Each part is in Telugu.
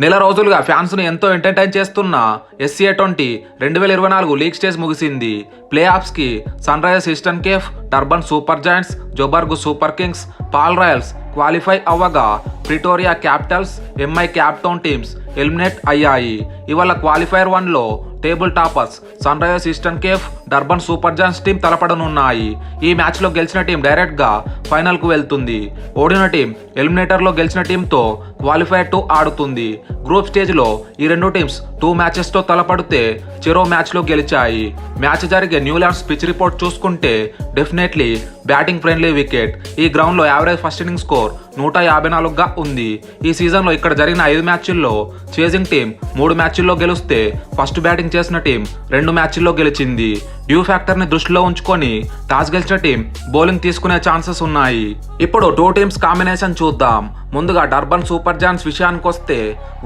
నెల రోజులుగా ఫ్యాన్స్ ను ఎంతో ఎంటర్టైన్ చేస్తున్న SCA20 2024 లీగ్ స్టేజ్ ముగిసింది. ప్లే ఆఫ్స్ కి Sunrisers Eastern Cape, Durban Super Giants, Joburg Super Kings, Paarl Royals qualify అవ్వగా Pretoria Capitals, MI Cape Town teams eliminate అయ్యాయి. ఇవాళ క్వాలిఫైర్ 1లో table toppers Sunrisers Eastern Cape, Durban Super Giants team తలపడనున్నాయి. ఈ మ్యాచ్లో గెలిచిన టీం డైరెక్ట్గా ఫైనల్కు వెళ్తుంది. ఓడిన టీం ఎలిమినేటర్లో గెలిచిన టీంతో క్వాలిఫైర్ 2 ఆడుతుంది. గ్రూప్ స్టేజ్లో ఈ రెండు టీమ్స్ 2 మ్యాచెస్తో తలపడితే చెరో మ్యాచ్లో గెలిచాయి. మ్యాచ్ జరిగే న్యూలాండ్స్ పిచ్ రిపోర్ట్ చూసుకుంటే డెఫినెట్లీ బ్యాటింగ్ ఫ్రెండ్లీ వికెట్. ఈ గ్రౌండ్లో యావరేజ్ ఫస్ట్ ఇన్నింగ్ స్కోర్ 154గా ఉంది. ఈ సీజన్లో ఇక్కడ జరిగిన 5 మ్యాచ్ల్లో చేజింగ్ టీం 3 మ్యాచ్ల్లో గెలిస్తే ఫస్ట్ బ్యాటింగ్ చేసిన టీం 2 మ్యాచ్ల్లో గెలిచింది. డ్యూ ఫ్యాక్టర్ ని దృష్టిలో ఉంచుకొని టాస్ గెలిచిన టీం బౌలింగ్ తీసుకునే ఛాన్సెస్ ఉన్నాయి. ఇప్పుడు 2 టీమ్స్ కాంబినేషన్ చూద్దాం. ముందుగా టర్బన్ సూపర్ జాయింట్స్ విషయానికి వస్తే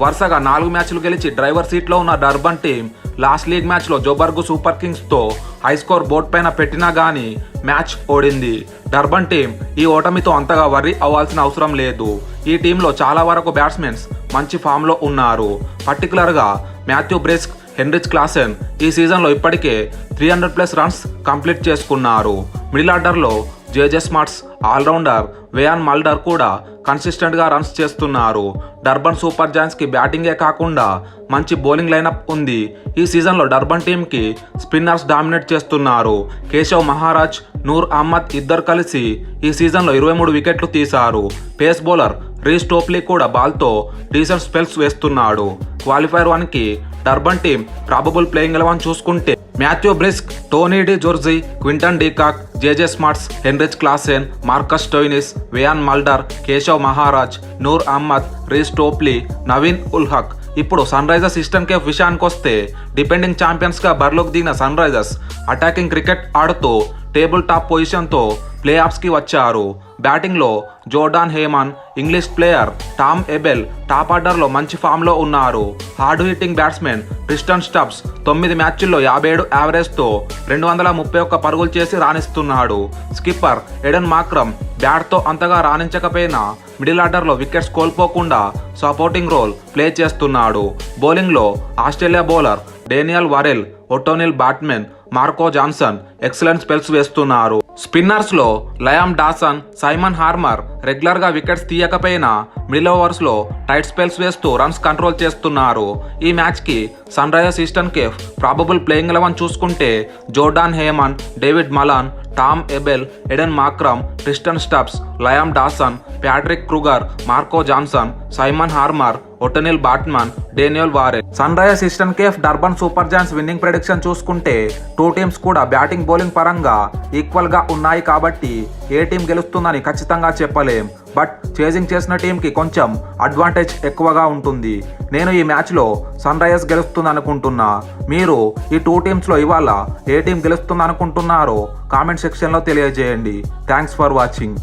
వరుసగా 4 మ్యాచ్లు గెలిచి డ్రైవర్ సీట్లో ఉన్న టర్బన్ టీం లాస్ట్ లీగ్ మ్యాచ్లో జోబర్గ్ సూపర్ కింగ్స్ తో హై స్కోర్ బోర్డ్ పైన పెట్టినా గానీ మ్యాచ్ ఓడింది. టర్బన్ టీం ఈ ఓటమితో అంతగా వర్రీ అవ్వాల్సిన అవసరం లేదు. ఈ టీంలో చాలా వరకు బ్యాట్స్మెన్స్ మంచి ఫామ్లో ఉన్నారు. పర్టికులర్గా మాథ్యూ బ్రిస్క్, హెన్రిచ్ క్లాసెన్ ఈ సీజన్లో ఇప్పటికే 300+ రన్స్ కంప్లీట్ చేసుకున్నారు. మిడిల్ ఆర్డర్లో జేజే స్మార్ట్స్, ఆల్రౌండర్ వేయాన్ మల్డర్ కూడా కన్సిస్టెంట్గా రన్స్ చేస్తున్నారు. టర్బన్ సూపర్ జాయింట్స్కి బ్యాటింగే కాకుండా మంచి బౌలింగ్ లైనప్ ఉంది. ఈ సీజన్లో టర్బన్ టీంకి స్పిన్నర్స్ డామినేట్ చేస్తున్నారు. కేశవ్ మహారాజ్, నూర్ అహ్మద్ ఇద్దరు కలిసి ఈ సీజన్లో 23 వికెట్లు తీశారు. పేస్ బౌలర్ రీస్ టోప్లీ కూడా బాల్తో డీసెంట్ స్పెల్స్ వేస్తున్నాడు. క్వాలిఫైర్ 1కి టర్బన్ టీం ప్రాబబుల్ ప్లేయింగ్ 11 చూసుకుంటే Matthew Breetzke, Tony de Zorzi, Quinton de Kock, JJ Smuts, Heinrich Klaasen, Marcus Stoinis, Wiaan Mulder, Keshav Maharaj, Noor Ahmad, Reece Topley, Naveen ul Haq. ఇప్పుడు సన్ రైజర్స్ ఈస్టర్న్ కేఫ్ విషయానికి వస్తే డిపెండింగ్ ఛాంపియన్స్గా బరిలోకి దిగిన సన్ రైజర్స్ అటాకింగ్ క్రికెట్ ఆడుతూ టేబుల్ టాప్ పొజిషన్తో ప్లే ఆఫ్స్కి వచ్చారు. బ్యాటింగ్లో Jordan Hermann, English player Tom Abell top ఆర్డర్లో మంచి ఫామ్లో ఉన్నారు. Hard hitting batsmen Tristan Stubbs 9 మ్యాచ్ల్లో 57 యావరేజ్తో 231 పరుగులు చేసి రాణిస్తున్నాడు. స్కిప్పర్ ఎడెన్ మాక్రమ్ బ్యాట్తో అంతగా రాణించకపోయినా మిడిల్ ఆర్డర్లో వికెట్స్ కోల్పోకుండా సపోర్టింగ్ రోల్ ప్లే చేస్తున్నాడు. బౌలింగ్లో Australia bowler Daniel Worrall, Ottniel Baartman, Marco Jansen excellent spells వేస్తున్నారు. స్పిన్నర్స్ లో Liam Dawson, Simon Harmer regular గా వికెట్స్ తీయకపోయినా మిడిల్ ఓవర్స్ లో టైట్ స్పెల్స్ వేస్తూ రన్స్ కంట్రోల్ చేస్తున్నారు. ఈ మ్యాచ్ కి Sunrisers Eastern Cape probable playing 11 చూసుకుంటే Jordan Hermann, David Malan, Tom Abell, Aiden Markram, Tristan Stubbs, Liam Dawson, Patrick Kruger, Marco Jansen, Simon Harmer, Ottniel Baartman, Daniel Worrall. Sunrisers Eastern Cape, Durban Super Giants winning prediction చూసుకుంటే 2 టీమ్స్ కూడా బ్యాటింగ్ బౌలింగ్ పరంగా ఈక్వల్ గా ఉన్నాయి కాబట్టి ఏ టీం గెలుస్తుందని ఖచ్చితంగా చెప్పలేం. బట్ చేజింగ్ చేసిన టీంకి కొంచెం అడ్వాంటేజ్ ఎక్కువగా ఉంటుంది. నేను ఈ మ్యాచ్లో సన్ రైజర్స్ గెలుస్తుంది అనుకుంటున్నా. మీరు ఈ 2 టీమ్స్లో ఇవాళ ఏ టీం గెలుస్తుంది అనుకుంటున్నారో కామెంట్ సెక్షన్లో తెలియజేయండి. Thanks for watching.